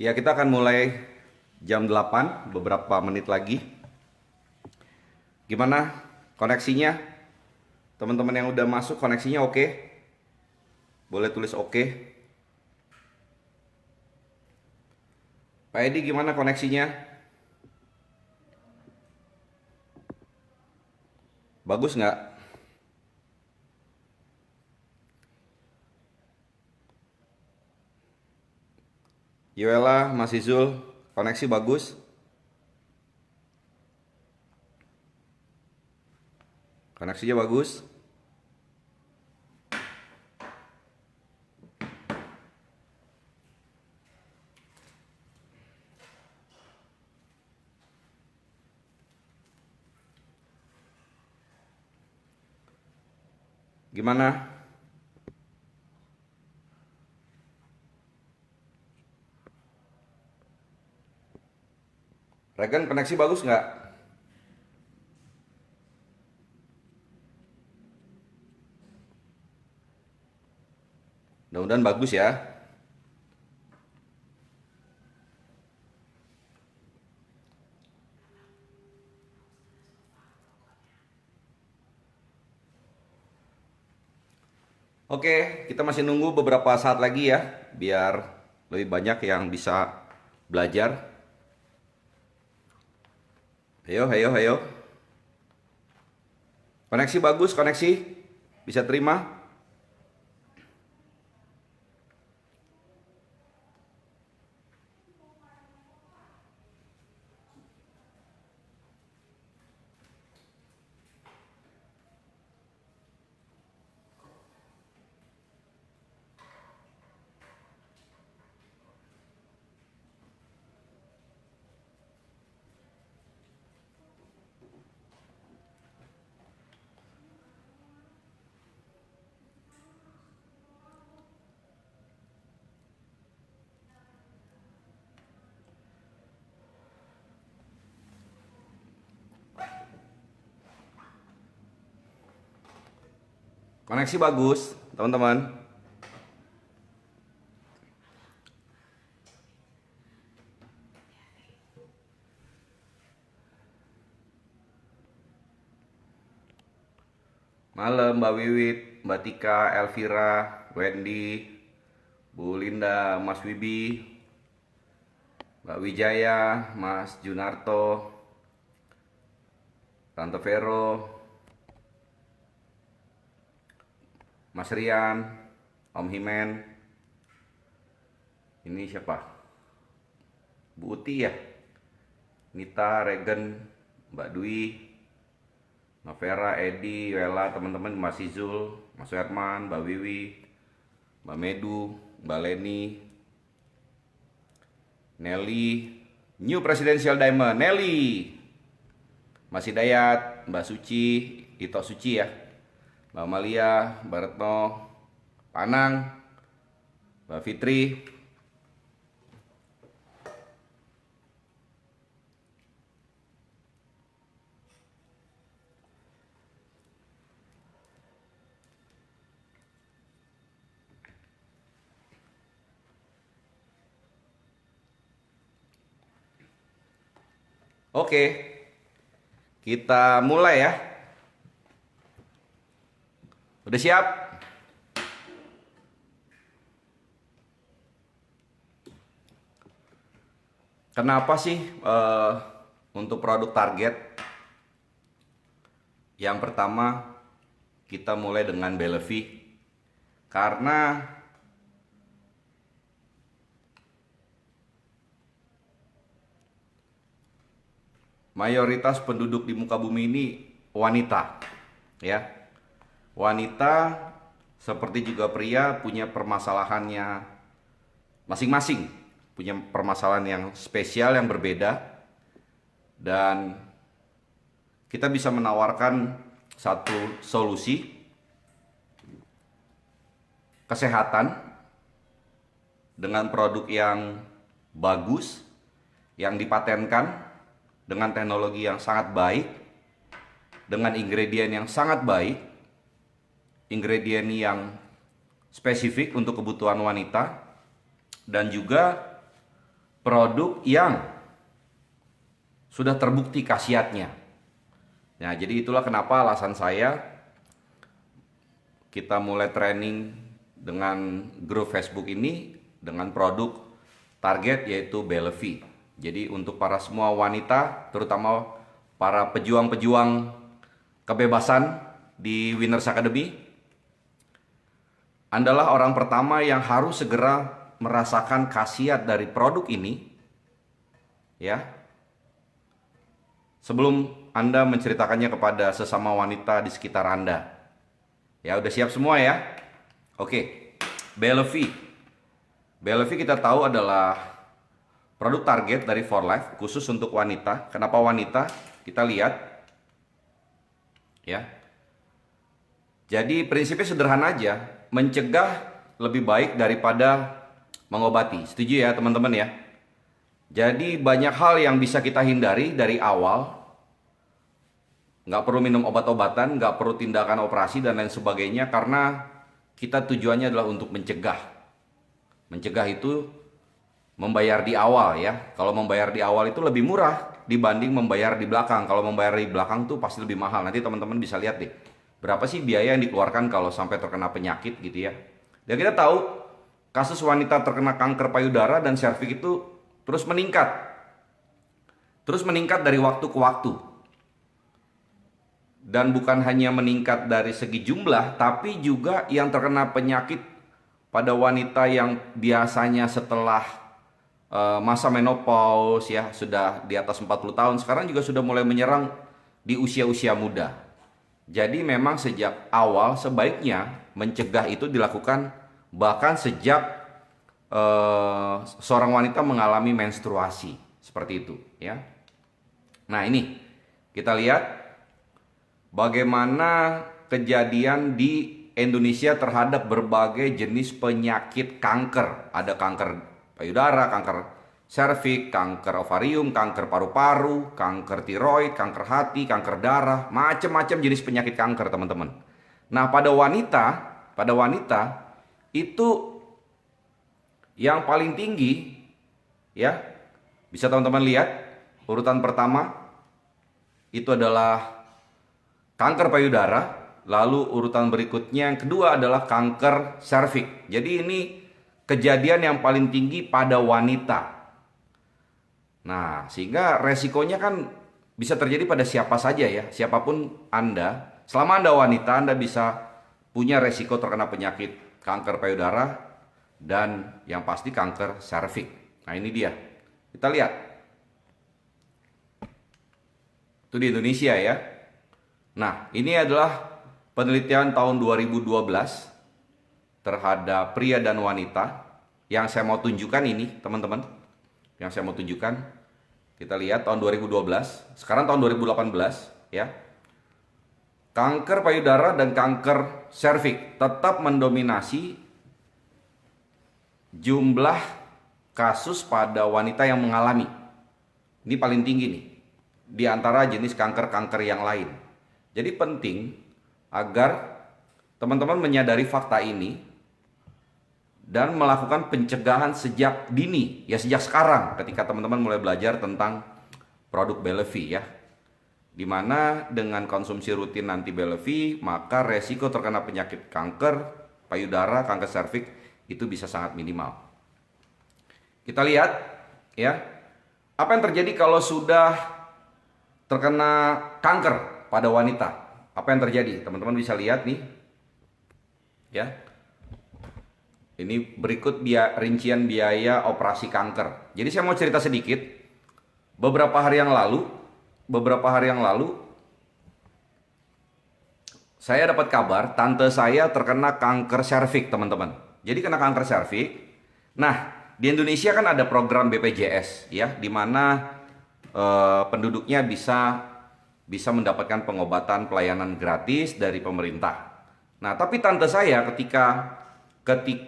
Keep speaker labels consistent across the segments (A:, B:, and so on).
A: Ya, kita akan mulai jam 8, beberapa menit lagi. Gimana koneksinya? Teman-teman yang udah masuk koneksinya oke? Boleh tulis oke. Pak Edi gimana koneksinya? Bagus nggak? Yuela, Mas Izul, koneksi bagus? Koneksinya bagus? Gimana? Regen, koneksi bagus nggak? Mudah-mudahan bagus ya. Oke, kita masih nunggu beberapa saat lagi ya, biar lebih banyak yang bisa belajar. Ayo, ayo, ayo. Koneksi bagus, koneksi? Bisa terima? Koneksi bagus, teman-teman. Malam Mbak Wiwit, Mbak Tika, Elvira, Wendy, Bu Linda, Mas Wibi, Mbak Wijaya, Mas Junarto, Tante Vero, Mas Rian, Om Himen. Ini siapa? Bu Uti ya? Nita, Regen, Mbak Dwi, Novera, Edi, Wela, teman-teman, Mas Izul, Mas Herman, Mbak Wiwi, Mbak Medu, Mbak Leni, Nelly, New Presidential Diamond, Nelly, Mas Hidayat, Mbak Suci, Ito Suci ya, Mbak Malia, Mbak Retno, Panang, Mbak Fitri. Oke, kita mulai ya. Udah siap? Kenapa sih untuk produk target? Yang pertama, kita mulai dengan Belevi. Karena mayoritas penduduk di muka bumi ini wanita, ya. Wanita seperti juga pria punya permasalahannya masing-masing, punya permasalahan yang spesial yang berbeda, dan kita bisa menawarkan satu solusi kesehatan dengan produk yang bagus, yang dipatenkan dengan teknologi yang sangat baik, dengan ingredient yang sangat baik, ingredient yang spesifik untuk kebutuhan wanita, dan juga produk yang sudah terbukti khasiatnya. Nah, jadi itulah kenapa alasan saya kita mulai training dengan grup Facebook ini dengan produk target yaitu Belevi. Jadi untuk para semua wanita, terutama para pejuang-pejuang kebebasan di Winners Academy, Andalah orang pertama yang harus segera merasakan khasiat dari produk ini, ya. Sebelum Anda menceritakannya kepada sesama wanita di sekitar Anda. Ya, udah siap semua ya? Oke. Belevi. Belevi kita tahu adalah produk target dari For Life khusus untuk wanita. Kenapa wanita? Kita lihat. Ya. Jadi prinsipnya sederhana aja, mencegah lebih baik daripada mengobati. Setuju ya teman-teman ya? Jadi banyak hal yang bisa kita hindari dari awal. Nggak perlu minum obat-obatan, nggak perlu tindakan operasi dan lain sebagainya, karena kita tujuannya adalah untuk mencegah. Mencegah itu membayar di awal ya. Kalau membayar di awal itu lebih murah dibanding membayar di belakang. Kalau membayar di belakang tuh pasti lebih mahal. Nanti teman-teman bisa lihat deh, berapa sih biaya yang dikeluarkan kalau sampai terkena penyakit gitu ya. Dan kita tahu kasus wanita terkena kanker payudara dan serviks itu terus meningkat. Terus meningkat dari waktu ke waktu. Dan bukan hanya meningkat dari segi jumlah, tapi juga yang terkena penyakit pada wanita yang biasanya setelah masa menopause ya, sudah di atas 40 tahun, sekarang juga sudah mulai menyerang di usia-usia muda. Jadi memang sejak awal sebaiknya mencegah itu dilakukan bahkan sejak seorang wanita mengalami menstruasi, seperti itu ya. Nah, ini kita lihat bagaimana kejadian di Indonesia terhadap berbagai jenis penyakit kanker. Ada kanker payudara, kanker serviks, kanker ovarium, kanker paru-paru, kanker tiroid, kanker hati, kanker darah, macam-macam jenis penyakit kanker, teman-teman. Nah, pada wanita itu yang paling tinggi ya, bisa teman-teman lihat urutan pertama itu adalah kanker payudara, lalu urutan berikutnya yang kedua adalah kanker serviks. Jadi ini kejadian yang paling tinggi pada wanita. Nah, sehingga resikonya kan bisa terjadi pada siapa saja ya, siapapun Anda. Selama Anda wanita, Anda bisa punya resiko terkena penyakit kanker payudara dan yang pasti kanker serviks. Nah, ini dia. Kita lihat. Itu di Indonesia ya. Nah, ini adalah penelitian tahun 2012 terhadap pria dan wanita. Yang saya mau tunjukkan ini, teman-teman. Yang saya mau tunjukkan. Kita lihat tahun 2012. Sekarang tahun 2018 ya. Kanker payudara dan kanker serviks tetap mendominasi jumlah kasus pada wanita yang mengalami. Ini paling tinggi nih di antara jenis kanker-kanker yang lain. Jadi penting agar teman-teman menyadari fakta ini dan melakukan pencegahan sejak dini, ya sejak sekarang ketika teman-teman mulai belajar tentang produk Belevi ya. Dimana dengan konsumsi rutin nanti Belevi, maka resiko terkena penyakit kanker payudara, kanker serviks itu bisa sangat minimal. Kita lihat ya, apa yang terjadi kalau sudah terkena kanker pada wanita. Apa yang terjadi? Teman-teman bisa lihat nih. Ya. Ini berikut rincian biaya operasi kanker. Jadi saya mau cerita sedikit. Beberapa hari yang lalu saya dapat kabar tante saya terkena kanker serviks, teman-teman. Jadi kena kanker serviks. Nah, di Indonesia kan ada program BPJS ya, di mana penduduknya bisa mendapatkan pengobatan pelayanan gratis dari pemerintah. Nah, tapi tante saya ketika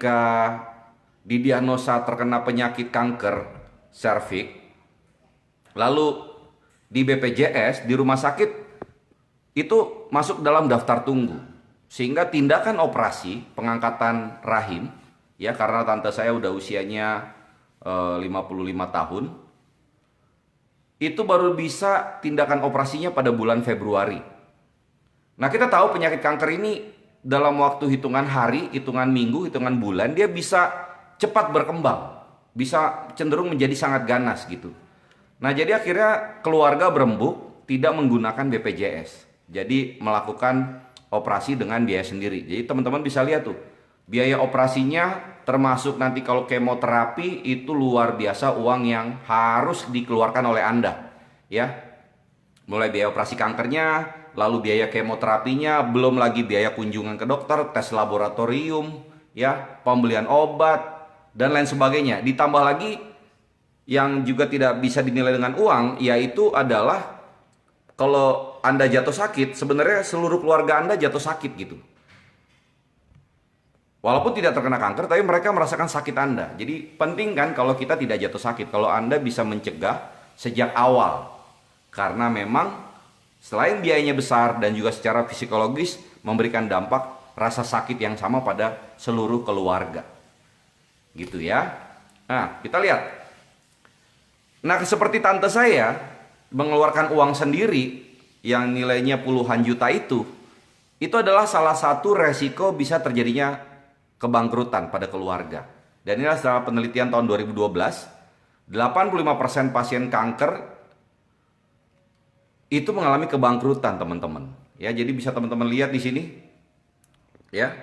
A: didiagnosa terkena penyakit kanker serviks, lalu di BPJS di rumah sakit itu masuk dalam daftar tunggu, sehingga tindakan operasi pengangkatan rahim ya, karena tante saya udah usianya 55 tahun, itu baru bisa tindakan operasinya pada bulan Februari. Nah, kita tahu penyakit kanker ini dalam waktu hitungan hari, hitungan minggu, hitungan bulan, dia bisa cepat berkembang, bisa cenderung menjadi sangat ganas gitu. Nah, jadi akhirnya keluarga berembuk tidak menggunakan BPJS. Jadi melakukan operasi dengan biaya sendiri. Jadi teman-teman bisa lihat tuh, biaya operasinya termasuk nanti kalau kemoterapi itu luar biasa uang yang harus dikeluarkan oleh Anda. Ya, mulai biaya operasi kankernya, lalu biaya kemoterapinya, belum lagi biaya kunjungan ke dokter, tes laboratorium, ya, pembelian obat, dan lain sebagainya. Ditambah lagi yang juga tidak bisa dinilai dengan uang, yaitu adalah kalau Anda jatuh sakit, sebenarnya seluruh keluarga Anda jatuh sakit gitu. Walaupun tidak terkena kanker, tapi mereka merasakan sakit Anda. Jadi penting kan kalau kita tidak jatuh sakit, kalau Anda bisa mencegah sejak awal. Karena memang selain biayanya besar dan juga secara psikologis memberikan dampak rasa sakit yang sama pada seluruh keluarga. Gitu ya. Nah, kita lihat. Nah, seperti tante saya mengeluarkan uang sendiri yang nilainya puluhan juta itu adalah salah satu resiko bisa terjadinya kebangkrutan pada keluarga. Dan inilah setelah penelitian tahun 2012, 85% pasien kanker itu mengalami kebangkrutan, teman-teman. Ya, jadi bisa teman-teman lihat di sini. Ya.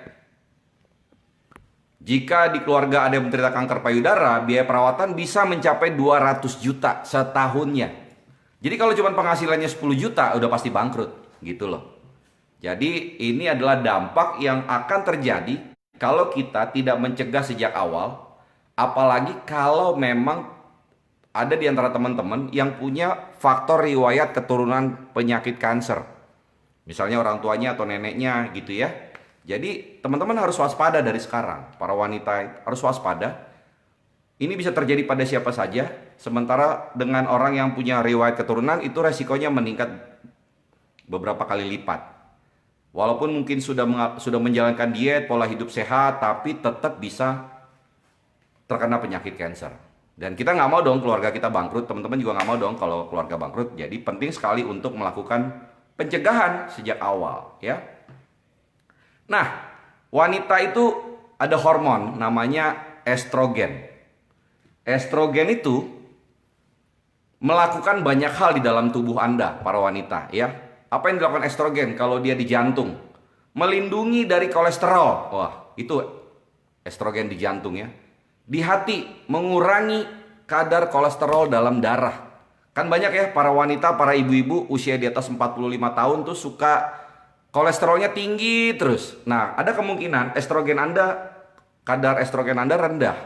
A: Jika di keluarga ada yang menderita kanker payudara, biaya perawatan bisa mencapai 200 juta setahunnya. Jadi kalau cuma penghasilannya 10 juta, udah pasti bangkrut, gitu loh. Jadi ini adalah dampak yang akan terjadi kalau kita tidak mencegah sejak awal, apalagi kalau memang ada di antara teman-teman yang punya faktor riwayat keturunan penyakit kanker. Misalnya orang tuanya atau neneknya gitu ya. Jadi teman-teman harus waspada dari sekarang. Para wanita harus waspada. Ini bisa terjadi pada siapa saja. Sementara dengan orang yang punya riwayat keturunan itu resikonya meningkat beberapa kali lipat. Walaupun mungkin sudah menjalankan diet, pola hidup sehat, tapi tetap bisa terkena penyakit kanker. Dan kita nggak mau dong keluarga kita bangkrut. Teman-teman juga nggak mau dong kalau keluarga bangkrut. Jadi penting sekali untuk melakukan pencegahan sejak awal, ya. Nah, wanita itu ada hormon namanya estrogen. Estrogen itu melakukan banyak hal di dalam tubuh Anda, para wanita, ya. Apa yang dilakukan estrogen kalau dia di jantung? Melindungi dari kolesterol. Wah, itu estrogen di jantung ya. Di hati, mengurangi kadar kolesterol dalam darah. Kan banyak ya para wanita, para ibu-ibu usia di atas 45 tahun tuh suka kolesterolnya tinggi terus. Nah, ada kemungkinan kadar estrogen Anda rendah.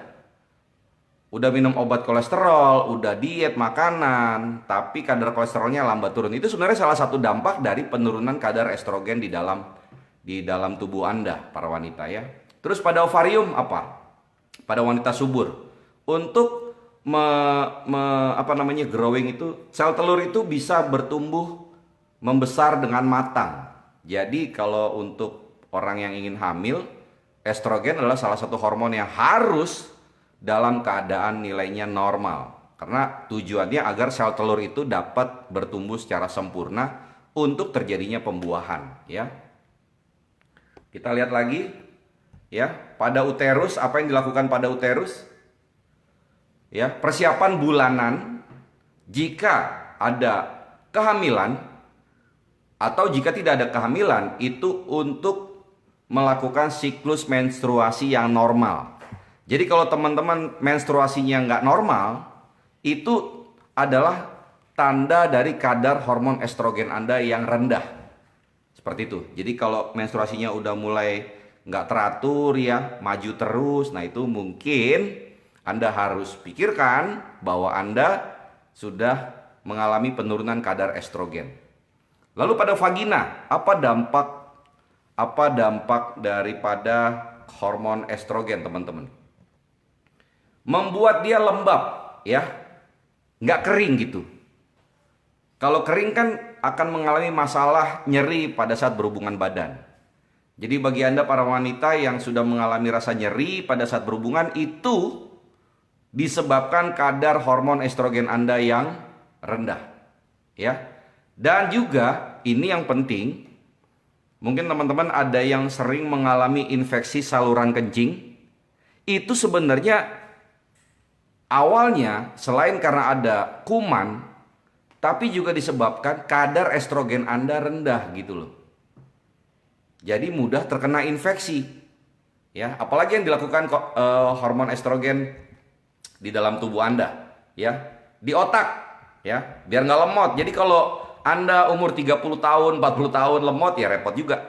A: Udah minum obat kolesterol, udah diet makanan, tapi kadar kolesterolnya lambat turun. Itu sebenarnya salah satu dampak dari penurunan kadar estrogen di dalam tubuh Anda, para wanita ya. Terus pada ovarium apa? Pada wanita subur. Untuk growing itu, sel telur itu bisa bertumbuh membesar dengan matang. Jadi kalau untuk orang yang ingin hamil, estrogen adalah salah satu hormon yang harus dalam keadaan nilainya normal. Karena tujuannya agar sel telur itu dapat bertumbuh secara sempurna untuk terjadinya pembuahan, ya. Kita lihat lagi, ya, pada uterus, apa yang dilakukan pada uterus? Ya, persiapan bulanan jika ada kehamilan atau jika tidak ada kehamilan itu untuk melakukan siklus menstruasi yang normal. Jadi kalau teman-teman menstruasinya nggak normal, itu adalah tanda dari kadar hormon estrogen Anda yang rendah. Seperti itu. Jadi kalau menstruasinya udah mulai nggak teratur ya, maju terus, nah itu mungkin Anda harus pikirkan bahwa Anda sudah mengalami penurunan kadar estrogen. Lalu pada vagina, apa dampak daripada hormon estrogen, teman-teman? Membuat dia lembab, ya, nggak kering gitu. Kalau kering kan akan mengalami masalah nyeri pada saat berhubungan badan. Jadi bagi Anda para wanita yang sudah mengalami rasa nyeri pada saat berhubungan, itu disebabkan kadar hormon estrogen Anda yang rendah. Ya. Dan juga ini yang penting, mungkin teman-teman ada yang sering mengalami infeksi saluran kencing. Itu sebenarnya awalnya selain karena ada kuman, tapi juga disebabkan kadar estrogen Anda rendah gitu loh. Jadi mudah terkena infeksi. Ya, apalagi yang dilakukan hormon estrogen di dalam tubuh Anda, ya. Di otak, ya, biar nggak lemot. Jadi kalau Anda umur 30 tahun, 40 tahun lemot ya repot juga.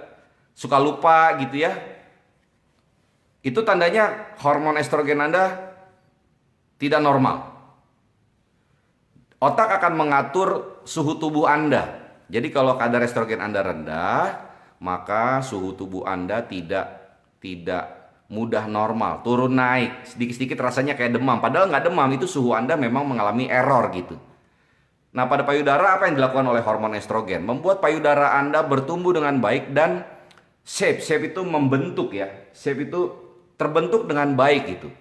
A: Suka lupa gitu ya. Itu tandanya hormon estrogen Anda tidak normal. Otak akan mengatur suhu tubuh Anda. Jadi kalau kadar estrogen Anda rendah, maka suhu tubuh Anda tidak mudah normal, turun naik, sedikit-sedikit rasanya kayak demam. Padahal nggak demam, itu suhu Anda memang mengalami error gitu. Nah, pada payudara apa yang dilakukan oleh hormon estrogen? Membuat payudara Anda bertumbuh dengan baik dan shape itu membentuk ya. Shape itu terbentuk dengan baik gitu.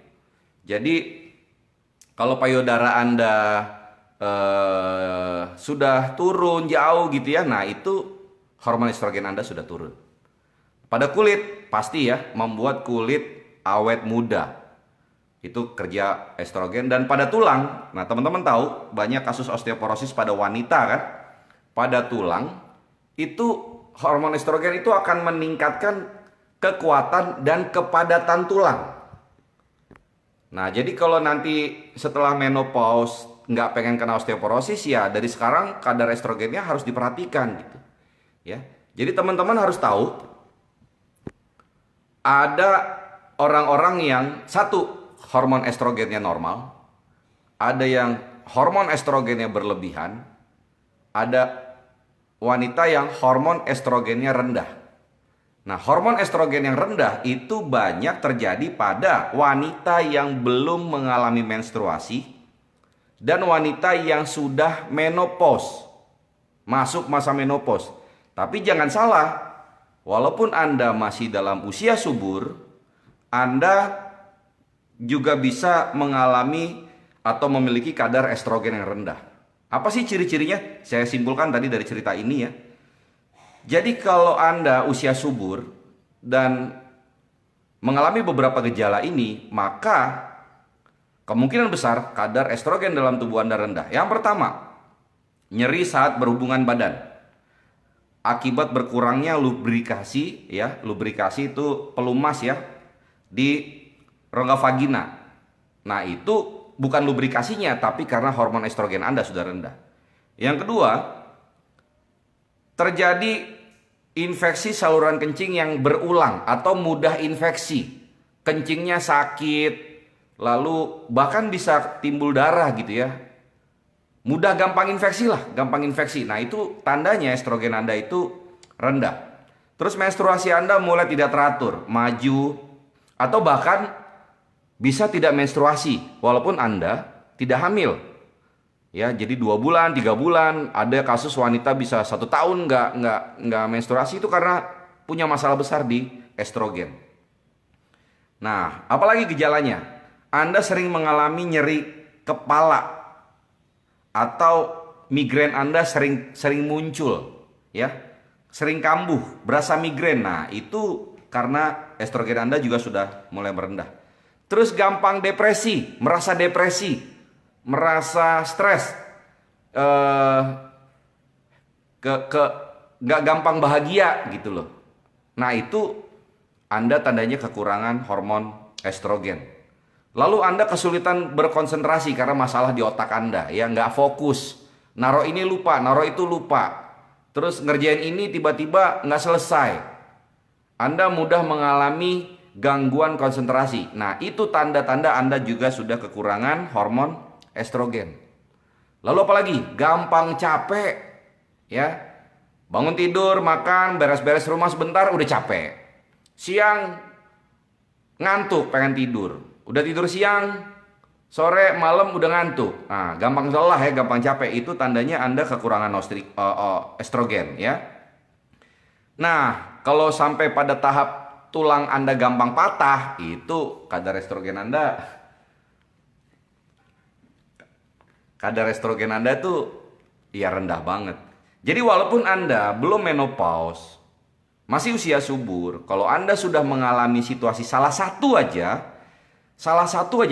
A: Jadi kalau payudara Anda sudah turun jauh gitu ya, nah itu hormon estrogen Anda sudah turun. Pada kulit pasti ya, membuat kulit awet muda. Itu kerja estrogen. Dan pada tulang, nah teman-teman tahu banyak kasus osteoporosis pada wanita kan. Pada tulang itu hormon estrogen itu akan meningkatkan kekuatan dan kepadatan tulang. Nah jadi kalau nanti setelah menopause nggak pengen kena osteoporosis ya, dari sekarang kadar estrogennya harus diperhatikan gitu ya. Jadi teman-teman harus tahu, ada orang-orang yang satu hormon estrogennya normal, ada yang hormon estrogennya berlebihan, ada wanita yang hormon estrogennya rendah. Nah, hormon estrogen yang rendah itu banyak terjadi pada wanita yang belum mengalami menstruasi dan wanita yang sudah menopause, masuk masa menopause. Tapi jangan salah, walaupun Anda masih dalam usia subur, Anda juga bisa mengalami atau memiliki kadar estrogen yang rendah. Apa sih ciri-cirinya? Saya simpulkan tadi dari cerita ini ya. Jadi kalau Anda usia subur dan mengalami beberapa gejala ini, maka kemungkinan besar kadar estrogen dalam tubuh Anda rendah. Yang pertama, nyeri saat berhubungan badan. Akibat berkurangnya lubrikasi ya, lubrikasi itu pelumas ya di rongga vagina. Nah, itu bukan lubrikasinya tapi karena hormon estrogen Anda sudah rendah. Yang kedua, terjadi infeksi saluran kencing yang berulang atau mudah infeksi. Kencingnya sakit, lalu bahkan bisa timbul darah gitu ya. Mudah gampang infeksi lah, gampang infeksi. Nah itu tandanya estrogen Anda itu rendah. Terus menstruasi Anda mulai tidak teratur, maju, atau bahkan bisa tidak menstruasi walaupun Anda tidak hamil. Ya, jadi 2 bulan, 3 bulan, ada kasus wanita bisa 1 tahun nggak menstruasi itu karena punya masalah besar di estrogen. Nah, apalagi gejalanya? Anda sering mengalami nyeri kepala atau migrain Anda sering muncul ya, sering kambuh, berasa migrain. Nah itu karena estrogen Anda juga sudah mulai merendah. Terus gampang depresi, merasa stres, nggak gampang bahagia gitu loh. Nah itu Anda tandanya kekurangan hormon estrogen. Lalu Anda kesulitan berkonsentrasi karena masalah di otak Anda, ya nggak fokus. Naruh ini lupa, naruh itu lupa. Terus ngerjain ini tiba-tiba nggak selesai. Anda mudah mengalami gangguan konsentrasi. Nah itu tanda-tanda Anda juga sudah kekurangan hormon estrogen. Lalu apalagi? Gampang capek, ya. Bangun tidur, makan, beres-beres rumah sebentar udah capek. Siang ngantuk, pengen tidur. Udah tidur siang, sore, malam udah ngantuk. Nah, gampang lelah ya, gampang capek. Itu tandanya Anda kekurangan estrogen ya. Nah, kalau sampai pada tahap tulang Anda gampang patah, itu kadar estrogen Anda kadar estrogen Anda tuh ya rendah banget. Jadi walaupun Anda belum menopause, masih usia subur, kalau Anda sudah mengalami situasi salah satu aja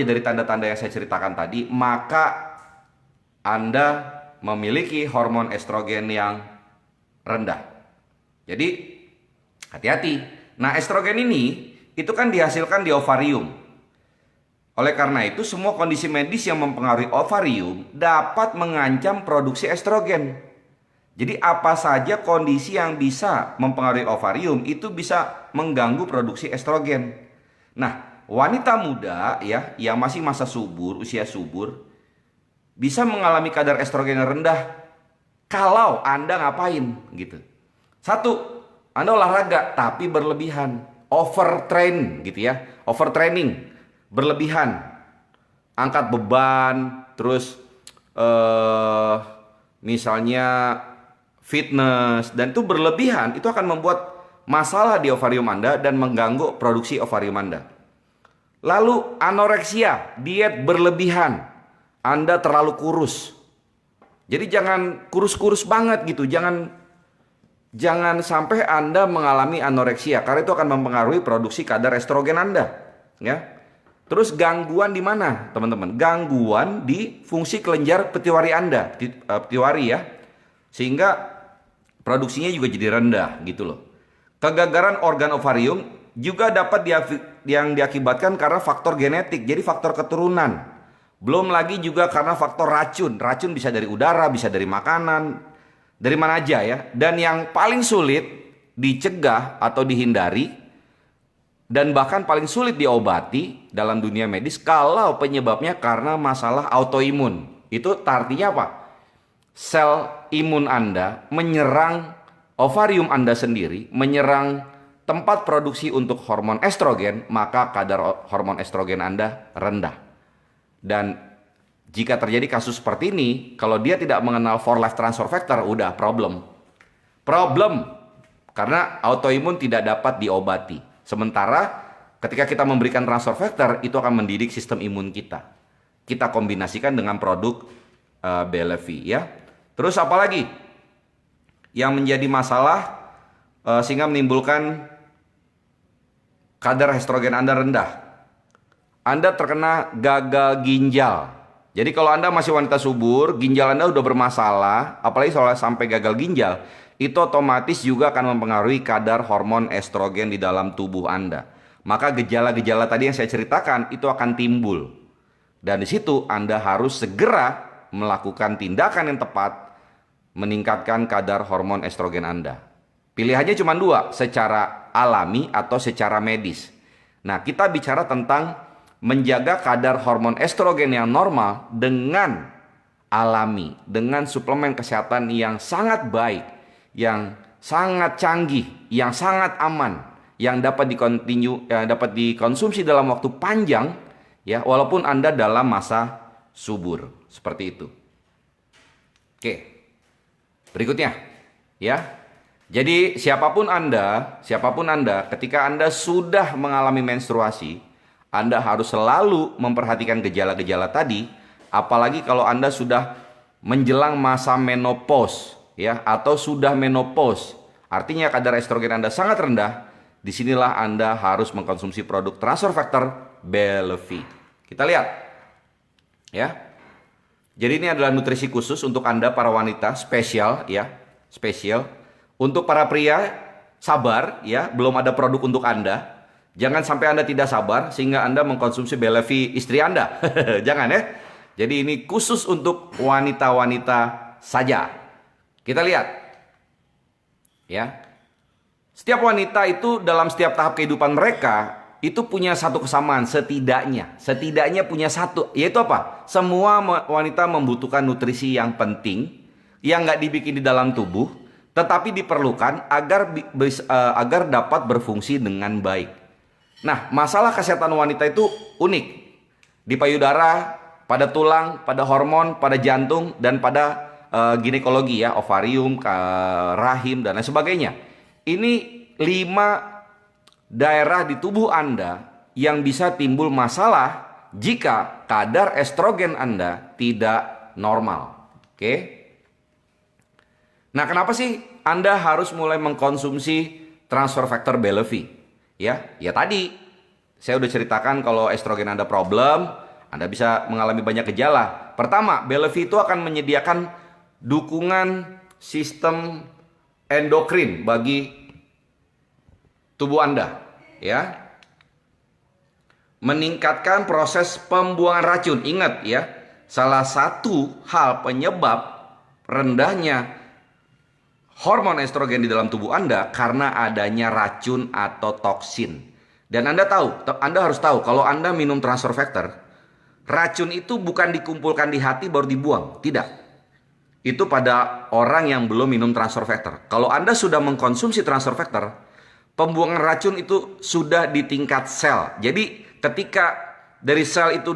A: dari tanda-tanda yang saya ceritakan tadi, maka Anda memiliki hormon estrogen yang rendah. Jadi hati-hati. Nah, estrogen ini itu kan dihasilkan di ovarium. Oleh karena itu, semua kondisi medis yang mempengaruhi ovarium dapat mengancam produksi estrogen. Jadi apa saja kondisi yang bisa mempengaruhi ovarium itu bisa mengganggu produksi estrogen. Nah, wanita muda ya yang masih masa subur, usia subur, bisa mengalami kadar estrogen yang rendah kalau Anda ngapain gitu. Satu, Anda olahraga tapi berlebihan, overtrain gitu ya, overtraining, berlebihan, angkat beban, terus misalnya fitness, dan itu berlebihan, itu akan membuat masalah di ovarium Anda dan mengganggu produksi ovarium Anda. Lalu anoreksia, diet berlebihan, Anda terlalu kurus. Jadi jangan kurus-kurus banget gitu, jangan sampai Anda mengalami anoreksia karena itu akan mempengaruhi produksi kadar estrogen Anda, ya. Terus gangguan di mana, teman-teman? Gangguan di fungsi kelenjar pituitari Anda, pituitari ya. Sehingga produksinya juga jadi rendah gitu loh. Kegagalan organ ovarium juga dapat yang diakibatkan karena faktor genetik, jadi faktor keturunan. Belum lagi juga karena faktor racun. Racun bisa dari udara, bisa dari makanan, dari mana aja ya. Dan yang paling sulit dicegah atau dihindari, dan bahkan paling sulit diobati dalam dunia medis kalau penyebabnya karena masalah autoimun. Itu artinya apa? Sel imun Anda menyerang ovarium Anda sendiri, menyerang tempat produksi untuk hormon estrogen, maka kadar hormon estrogen Anda rendah. Dan jika terjadi kasus seperti ini, kalau dia tidak mengenal for life transfer factor, udah problem. Karena autoimun tidak dapat diobati. Sementara ketika kita memberikan transfer factor, itu akan mendidik sistem imun kita. Kita kombinasikan dengan produk BLV ya. Terus apa lagi yang menjadi masalah sehingga menimbulkan kadar estrogen Anda rendah? Anda terkena gagal ginjal. Jadi kalau Anda masih wanita subur, ginjal Anda udah bermasalah, apalagi soal sampai gagal ginjal, itu otomatis juga akan mempengaruhi kadar hormon estrogen di dalam tubuh Anda. Maka gejala-gejala tadi yang saya ceritakan itu akan timbul. Dan di situ Anda harus segera melakukan tindakan yang tepat meningkatkan kadar hormon estrogen Anda. Pilihannya cuma dua, secara alami atau secara medis. Nah, kita bicara tentang menjaga kadar hormon estrogen yang normal dengan alami, dengan suplemen kesehatan yang sangat baik, yang sangat canggih, yang sangat aman, yang dapat dikonsumsi dalam waktu panjang, ya, walaupun Anda dalam masa subur, seperti itu. Oke, berikutnya, ya. Jadi siapapun Anda, ketika Anda sudah mengalami menstruasi, Anda harus selalu memperhatikan gejala-gejala tadi, apalagi kalau Anda sudah menjelang masa menopause, ya, atau sudah menopause. Artinya kadar estrogen Anda sangat rendah. Disinilah Anda harus mengkonsumsi produk transfer factor BLV. Kita lihat, ya. Jadi ini adalah nutrisi khusus untuk Anda para wanita, spesial, ya, spesial. Untuk para pria, sabar, ya, belum ada produk untuk Anda. Jangan sampai Anda tidak sabar sehingga Anda mengkonsumsi BLV istri Anda. Jangan ya. Jadi ini khusus untuk wanita-wanita saja. Kita lihat, ya. Setiap wanita itu dalam setiap tahap kehidupan mereka itu punya satu kesamaan, setidaknya punya satu, yaitu apa? Semua wanita membutuhkan nutrisi yang penting, yang nggak dibikin di dalam tubuh, tetapi diperlukan agar dapat berfungsi dengan baik. Nah, masalah kesehatan wanita itu unik. Di payudara, pada tulang, pada hormon, pada jantung, dan pada ginekologi ya, ovarium, rahim, dan lain sebagainya. Ini 5 daerah di tubuh Anda yang bisa timbul masalah jika kadar estrogen Anda tidak normal. Oke. Nah, kenapa sih Anda harus mulai mengkonsumsi transfer factor Belevy? Ya tadi saya udah ceritakan kalau estrogen Anda problem, Anda bisa mengalami banyak gejala. Pertama, Belevy itu akan menyediakan dukungan sistem endokrin bagi tubuh Anda, ya. Meningkatkan proses pembuangan racun. Ingat ya, salah satu hal penyebab rendahnya hormon estrogen di dalam tubuh Anda karena adanya racun atau toksin. Dan Anda harus tahu kalau Anda minum transfer factor, racun itu bukan dikumpulkan di hati baru dibuang, tidak. Itu pada orang yang belum minum transfer factor. Kalau Anda sudah mengkonsumsi transfer factor, pembuangan racun itu sudah di tingkat sel. Jadi ketika dari sel itu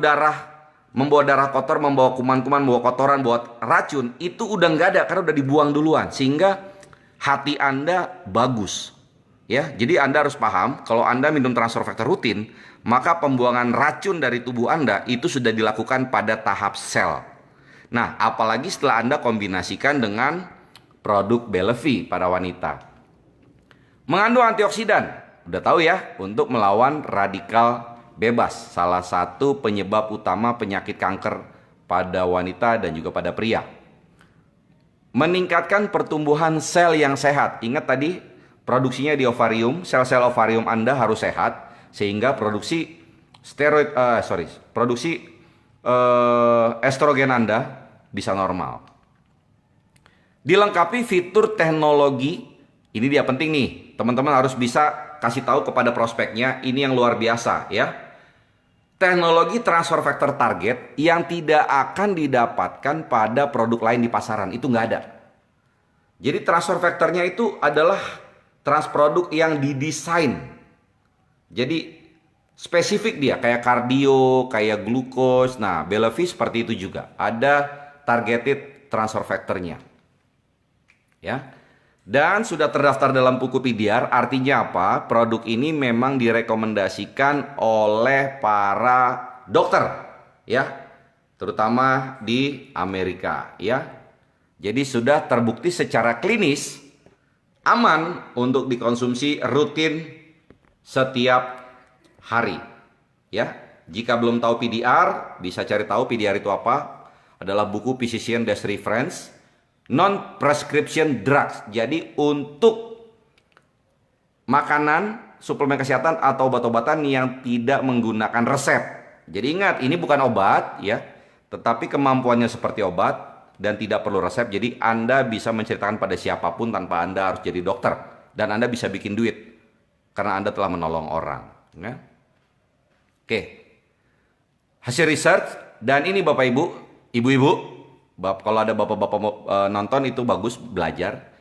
A: membawa darah kotor, membawa kuman-kuman, membawa kotoran, membawa racun, itu udah nggak ada karena udah dibuang duluan. Sehingga hati Anda bagus. Ya, jadi Anda harus paham kalau Anda minum transfer factor rutin, maka pembuangan racun dari tubuh Anda itu sudah dilakukan pada tahap sel. Nah, apalagi setelah Anda kombinasikan dengan produk Belevy pada wanita. Mengandung antioksidan, udah tahu ya, untuk melawan radikal bebas, salah satu penyebab utama penyakit kanker pada wanita dan juga pada pria. Meningkatkan pertumbuhan sel yang sehat. Ingat tadi produksinya di ovarium, sel-sel ovarium Anda harus sehat sehingga produksi estrogen Anda bisa normal. Dilengkapi fitur teknologi, ini dia penting nih, teman-teman harus bisa kasih tahu kepada prospeknya, ini yang luar biasa ya. Teknologi transfer factor target yang tidak akan didapatkan pada produk lain di pasaran, itu nggak ada. Jadi transfer factornya itu adalah produk yang didesain. Jadi spesifik dia, kayak kardio, kayak glukos. Nah, Belevy seperti itu juga. Ada targeted transfer factornya. Ya. Dan sudah terdaftar dalam buku PDR, artinya apa? Produk ini memang direkomendasikan oleh para dokter, ya, terutama di Amerika, ya. Jadi sudah terbukti secara klinis aman untuk dikonsumsi rutin setiap hari, ya. Jika belum tahu PDR, bisa cari tahu PDR itu apa. Adalah buku Physician Desk Reference. Non-prescription drugs. Jadi untuk makanan, suplemen kesehatan atau obat-obatan yang tidak menggunakan resep. Jadi ingat, ini bukan obat ya, tetapi kemampuannya seperti obat dan tidak perlu resep. Jadi Anda bisa menceritakan pada siapapun tanpa Anda harus jadi dokter. Dan Anda bisa bikin duit karena Anda telah menolong orang, ya. Oke. Hasil research, dan ini Bapak Ibu, Ibu-ibu, kalau ada bapak-bapak nonton itu bagus belajar.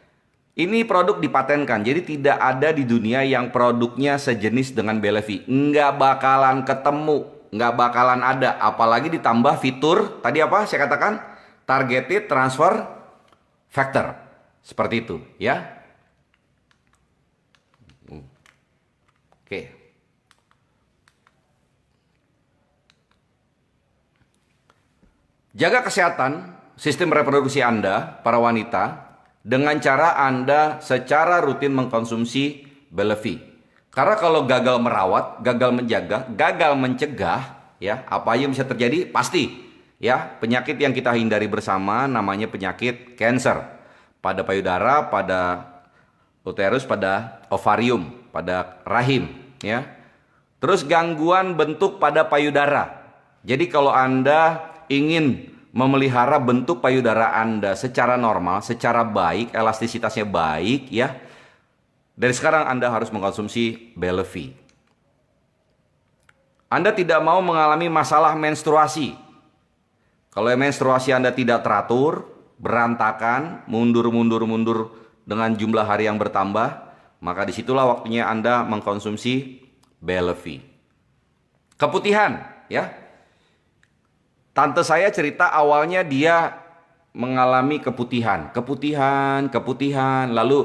A: Ini produk dipatenkan, jadi tidak ada di dunia yang produknya sejenis dengan Belevy. Nggak bakalan ketemu, nggak bakalan ada. Apalagi ditambah fitur, tadi apa saya katakan? Targeted transfer factor. Seperti itu, ya. Oke. Jaga kesehatan sistem reproduksi Anda, para wanita, dengan cara Anda secara rutin mengkonsumsi Belevy. Karena kalau gagal merawat, gagal menjaga, gagal mencegah, ya, apa yang bisa terjadi? Pasti, ya, penyakit yang kita hindari bersama namanya penyakit kanker pada payudara, pada uterus, pada ovarium, pada rahim, ya. Terus gangguan bentuk pada payudara. Jadi kalau Anda ingin memelihara bentuk payudara Anda secara normal, secara baik, elastisitasnya baik, ya, dari sekarang Anda harus mengkonsumsi Belevy. Anda tidak mau mengalami masalah menstruasi. Kalau menstruasi Anda tidak teratur, berantakan, mundur dengan jumlah hari yang bertambah, maka disitulah waktunya Anda mengkonsumsi Belevy. Keputihan, ya. Tante saya cerita awalnya dia mengalami keputihan, lalu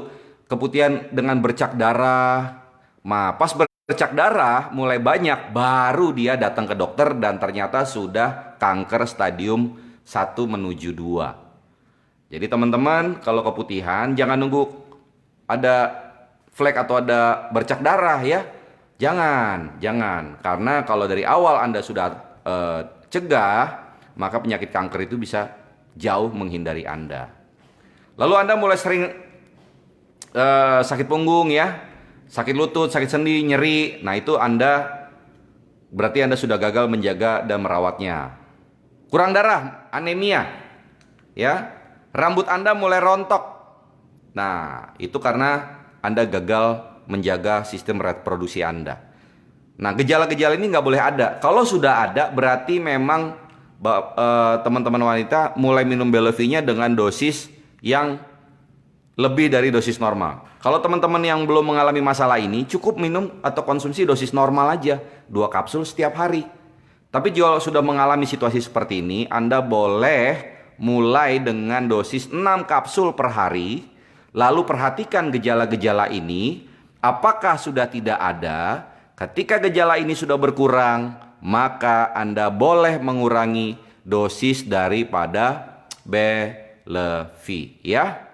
A: keputihan dengan bercak darah. Nah, pas bercak darah mulai banyak, baru dia datang ke dokter dan ternyata sudah kanker stadium 1 menuju 2. Jadi teman-teman kalau keputihan jangan nunggu ada flek atau ada bercak darah ya. Jangan. Karena kalau dari awal Anda sudah cegah, maka penyakit kanker itu bisa jauh menghindari Anda. Lalu Anda mulai sering sakit punggung ya, sakit lutut, sakit sendi, nyeri. Nah itu berarti Anda sudah gagal menjaga dan merawatnya. Kurang darah, anemia, ya. Rambut Anda mulai rontok. Nah itu karena Anda gagal menjaga sistem reproduksi Anda. Nah gejala-gejala ini nggak boleh ada. Kalau sudah ada berarti memang teman-teman wanita mulai minum Belevy-nya dengan dosis yang lebih dari dosis normal. Kalau teman-teman yang belum mengalami masalah ini, cukup minum atau konsumsi dosis normal aja, 2 kapsul setiap hari. Tapi kalau sudah mengalami situasi seperti ini, Anda boleh mulai dengan dosis 6 kapsul per hari. Lalu perhatikan gejala-gejala ini, apakah sudah tidak ada. Ketika gejala ini sudah berkurang, maka Anda boleh mengurangi dosis daripada Belevy ya.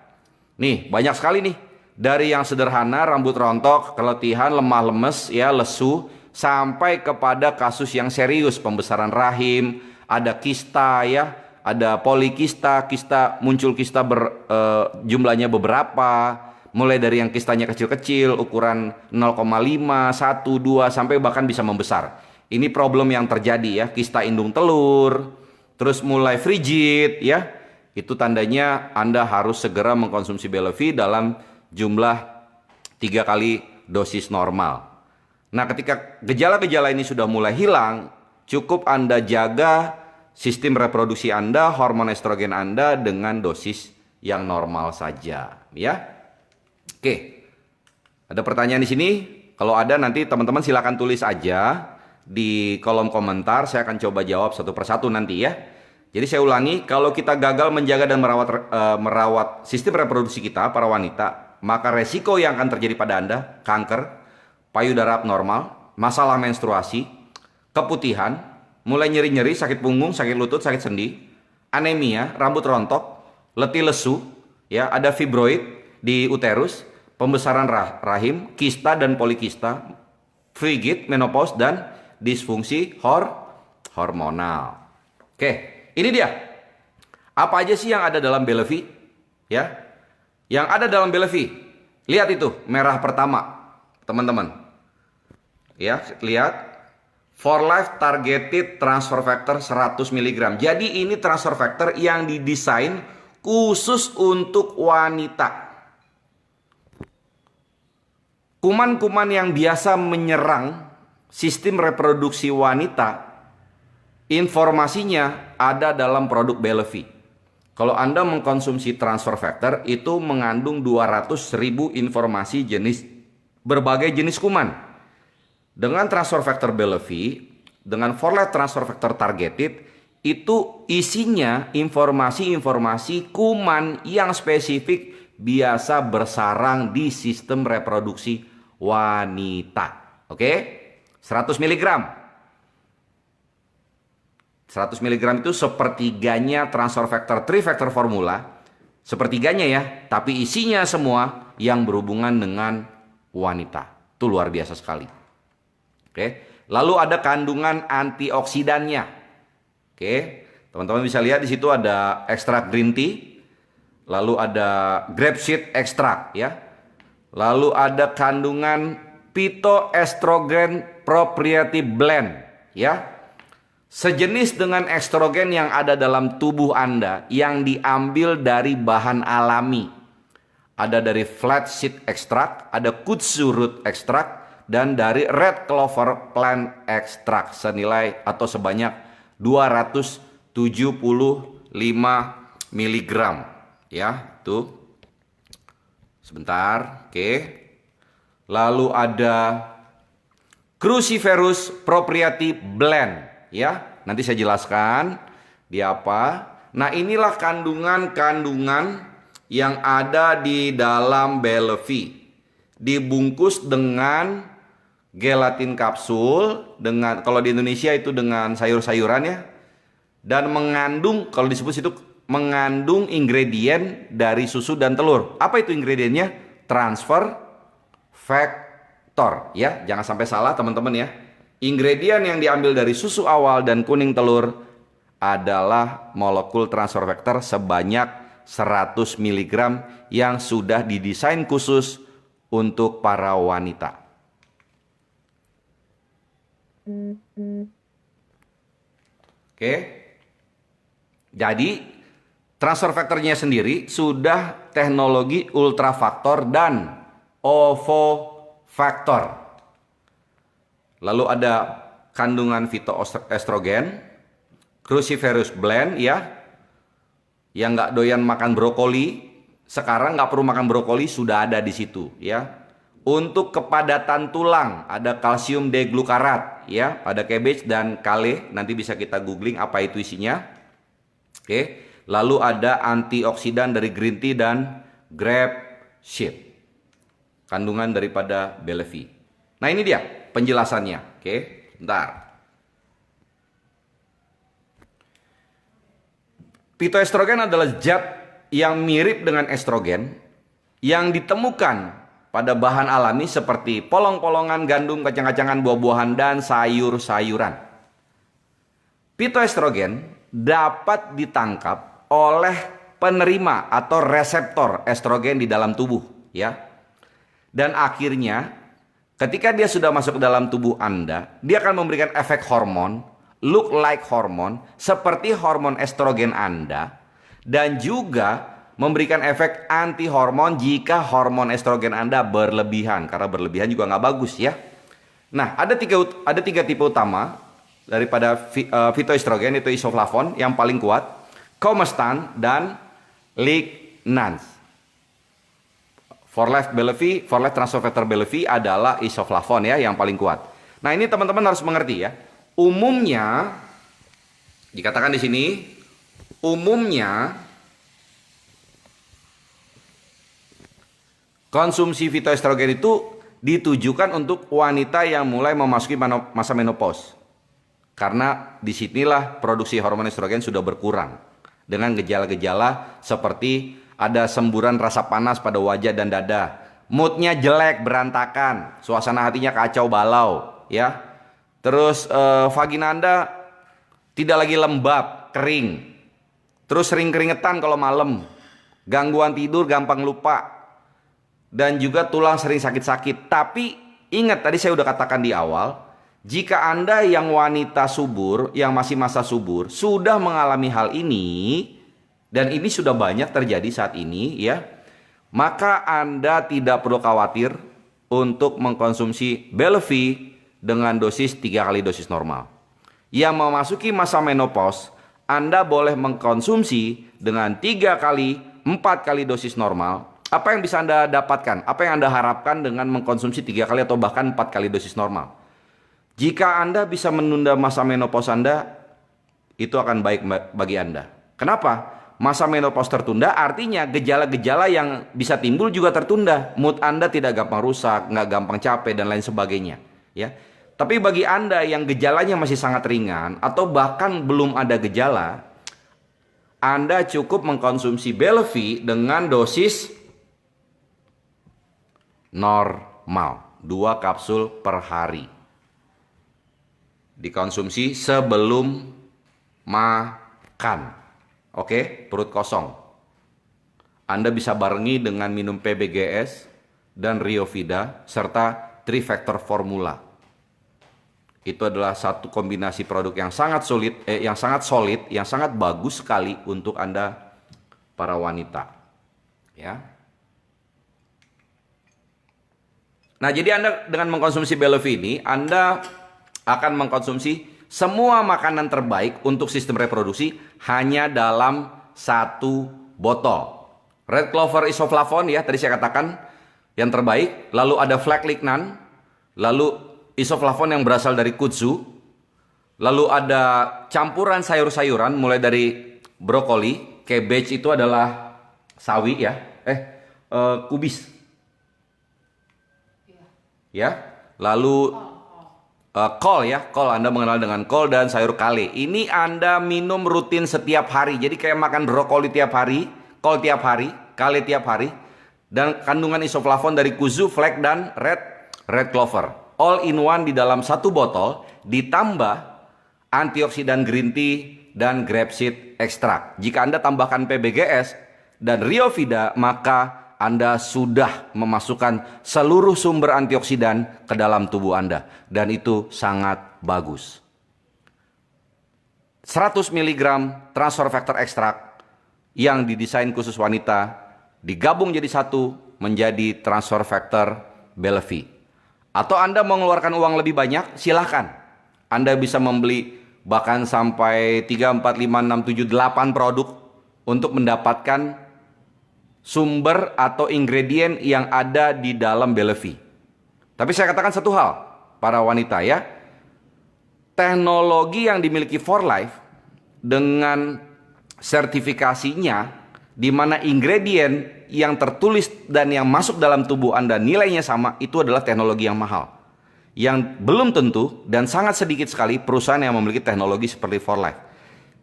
A: Nih banyak sekali nih, dari yang sederhana rambut rontok, keletihan, lemah lemes ya, lesu, sampai kepada kasus yang serius, pembesaran rahim, ada kista ya, ada polikista, muncul kista jumlahnya beberapa, mulai dari yang kistanya kecil-kecil ukuran 0,5, 1, 2 sampai bahkan bisa membesar. Ini problem yang terjadi ya, kista indung telur, terus mulai frigid ya. Itu tandanya Anda harus segera mengkonsumsi Belevy dalam jumlah 3 kali dosis normal. Nah, ketika gejala-gejala ini sudah mulai hilang, cukup Anda jaga sistem reproduksi Anda, hormon estrogen Anda dengan dosis yang normal saja, ya. Oke. Ada pertanyaan di sini? Kalau ada nanti teman-teman silakan tulis aja di kolom komentar, saya akan coba jawab satu persatu nanti ya. Jadi saya ulangi, kalau kita gagal menjaga dan merawat sistem reproduksi kita, para wanita, maka resiko yang akan terjadi pada Anda, kanker, payudara abnormal, masalah menstruasi, keputihan, mulai nyeri-nyeri, sakit punggung, sakit lutut, sakit sendi, anemia, rambut rontok, letih lesu, ya, ada fibroid di uterus, pembesaran rahim, kista dan polikista, frigid, menopause, dan disfungsi hormonal. Oke. Ini dia. Apa aja sih yang ada dalam Belevy? Ya. Yang ada dalam Belevy. Lihat itu, merah pertama, teman-teman. Ya, lihat. For Life Targeted Transfer Factor 100 mg. Jadi ini transfer factor yang didesain khusus untuk wanita. Kuman-kuman yang biasa menyerang sistem reproduksi wanita, informasinya ada dalam produk Belevy. Kalau Anda mengkonsumsi transfer factor, itu mengandung 200.000 informasi berbagai jenis kuman. Dengan transfer factor Belevy, dengan For Life transfer factor targeted, itu isinya informasi-informasi kuman yang spesifik biasa bersarang di sistem reproduksi wanita. Oke? 100 mg. 100 mg itu sepertiganya transfer factor 3 factor formula. Sepertiganya ya, tapi isinya semua yang berhubungan dengan wanita. Itu luar biasa sekali. Oke. Lalu ada kandungan antioksidannya. Oke. Teman-teman bisa lihat di situ ada ekstrak green tea. Lalu ada grapeseed ekstrak ya. Lalu ada kandungan phytoestrogen propriety blend ya. Sejenis dengan estrogen yang ada dalam tubuh Anda yang diambil dari bahan alami. Ada dari flaxseed extract, ada kudzu root extract, dan dari red clover plant extract senilai atau sebanyak 275 mg. Ya, tuh. Sebentar, oke. Lalu ada cruciferous propriety blend. Ya, nanti saya jelaskan dia apa. Nah, inilah kandungan-kandungan yang ada di dalam Belevy. Dibungkus dengan gelatin kapsul, dengan kalau di Indonesia itu dengan sayur-sayuran ya. dan mengandung, kalau disebut situ, mengandung ingredient dari susu dan telur. Apa itu ingredientnya? Transfer factor, ya. Jangan sampai salah teman-teman ya. Ingredient yang diambil dari susu awal dan kuning telur adalah molekul transfer factor sebanyak 100 mg yang sudah didesain khusus untuk para wanita. Oke. Jadi transfer factornya sendiri sudah teknologi ultrafaktor dan ovofaktor. Lalu ada kandungan fitoestrogen, cruciferous blend ya. Yang nggak doyan makan brokoli, sekarang nggak perlu makan brokoli, sudah ada di situ ya. Untuk kepadatan tulang ada kalsium D-glukarat ya, ada cabbage dan kale, nanti bisa kita googling apa itu isinya. Oke. Lalu ada antioksidan dari green tea dan grape seed. Kandungan daripada Bellevue. Nah, ini dia penjelasannya. Oke, bentar. Phytoestrogen adalah zat yang mirip dengan estrogen yang ditemukan pada bahan alami seperti polong-polongan, gandum, kacang-kacangan, buah-buahan, dan sayur-sayuran. Phytoestrogen dapat ditangkap oleh penerima atau reseptor estrogen di dalam tubuh, ya. Dan akhirnya ketika dia sudah masuk ke dalam tubuh Anda, dia akan memberikan efek hormon, look like hormon, seperti hormon estrogen Anda, dan juga memberikan efek anti hormon jika hormon estrogen Anda berlebihan, karena berlebihan juga nggak bagus ya. Nah, ada tiga tipe utama daripada phytoestrogen, itu isoflavon yang paling kuat, coumestan, dan lignans. For life transfer factor Bellevue adalah isoflavon ya yang paling kuat. Nah, ini teman-teman harus mengerti ya. Umumnya dikatakan di sini, umumnya konsumsi phytoestrogen itu ditujukan untuk wanita yang mulai memasuki masa menopause. Karena disinilah produksi hormon estrogen sudah berkurang. Dengan gejala-gejala seperti ada semburan rasa panas pada wajah dan dada. Moodnya jelek, berantakan. Suasana hatinya kacau balau. Ya. Terus vagina Anda tidak lagi lembab, kering. Terus sering keringetan kalau malam. Gangguan tidur, gampang lupa. Dan juga tulang sering sakit-sakit. Tapi ingat tadi saya udah katakan di awal, jika Anda yang wanita subur, yang masih masa subur, sudah mengalami hal ini, dan ini sudah banyak terjadi saat ini ya, maka Anda tidak perlu khawatir untuk mengkonsumsi Bellevue dengan dosis 3 kali dosis normal. Yang memasuki masa menopause, Anda boleh mengkonsumsi dengan 3 kali, 4 kali dosis normal. Apa yang bisa Anda dapatkan? Apa yang Anda harapkan dengan mengkonsumsi 3 kali atau bahkan 4 kali dosis normal? Jika Anda bisa menunda masa menopause Anda, itu akan baik bagi Anda. Kenapa? Masa menopause tertunda artinya gejala-gejala yang bisa timbul juga tertunda. Mood Anda tidak gampang rusak, nggak gampang capek, dan lain sebagainya. Ya. Tapi bagi Anda yang gejalanya masih sangat ringan atau bahkan belum ada gejala, Anda cukup mengkonsumsi Bellevue dengan dosis normal, 2 kapsul per hari. Dikonsumsi sebelum makan. Oke, perut kosong. Anda bisa barengi dengan minum PBGS dan Riovida serta Trifactor Formula. Itu adalah satu kombinasi produk yang sangat solid, yang sangat bagus sekali untuk Anda para wanita. Ya. Nah, jadi Anda dengan mengkonsumsi Bellevue ini, Anda akan mengkonsumsi semua makanan terbaik untuk sistem reproduksi hanya dalam 1 botol. Red Clover Isoflavon ya, tadi saya katakan yang terbaik. Lalu ada Flax Lignan, lalu isoflavon yang berasal dari kudzu. Lalu ada campuran sayur-sayuran mulai dari brokoli, cabbage itu adalah sawi ya, kubis. Ya. Lalu kol ya, kol. Anda mengenal dengan kol dan sayur kale. Ini Anda minum rutin setiap hari. Jadi kayak makan brokoli tiap hari, kol tiap hari, kale tiap hari. Dan kandungan isoflavon dari kuzu, flek, dan red clover. All in one di dalam satu botol, ditambah antioksidan green tea dan grapeseed extract. Jika Anda tambahkan PBGS dan Riovida, maka Anda sudah memasukkan seluruh sumber antioksidan ke dalam tubuh Anda. Dan itu sangat bagus. 100 mg transfer factor extract yang didesain khusus wanita, digabung jadi satu menjadi transfer factor Bellevue. Atau Anda mau mengeluarkan uang lebih banyak, silahkan. Anda bisa membeli bahkan sampai 3, 4, 5, 6, 7, 8 produk untuk mendapatkan sumber atau ingredient yang ada di dalam Bellevue. Tapi saya katakan satu hal, para wanita ya. Teknologi yang dimiliki For Life dengan sertifikasinya, di mana ingredient yang tertulis dan yang masuk dalam tubuh Anda nilainya sama, itu adalah teknologi yang mahal. Yang belum tentu dan sangat sedikit sekali perusahaan yang memiliki teknologi seperti For Life.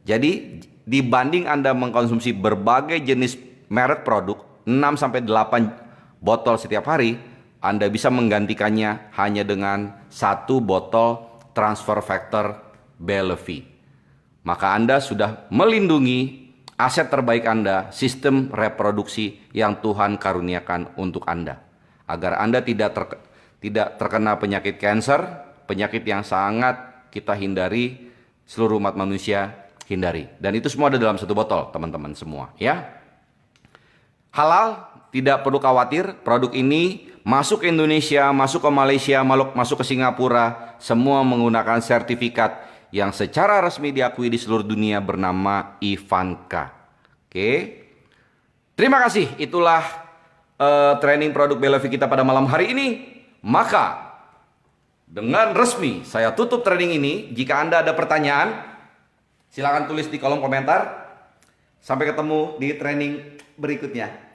A: Jadi dibanding Anda mengkonsumsi berbagai jenis merek produk 6-8 botol setiap hari, Anda bisa menggantikannya hanya dengan satu botol transfer factor Bellevue. Maka Anda sudah melindungi aset terbaik Anda, sistem reproduksi yang Tuhan karuniakan untuk Anda. Agar Anda tidak terkena penyakit kanker, penyakit yang sangat kita hindari, seluruh umat manusia hindari. Dan itu semua ada dalam satu botol, teman-teman semua ya. Halal, tidak perlu khawatir. Produk ini masuk ke Indonesia, masuk ke Malaysia, masuk ke Singapura, semua menggunakan sertifikat yang secara resmi diakui di seluruh dunia bernama Ivanka. Oke. Terima kasih. Itulah training produk Bellevue kita pada malam hari ini. Maka dengan resmi saya tutup training ini. Jika Anda ada pertanyaan, silakan tulis di kolom komentar. Sampai ketemu di training berikutnya.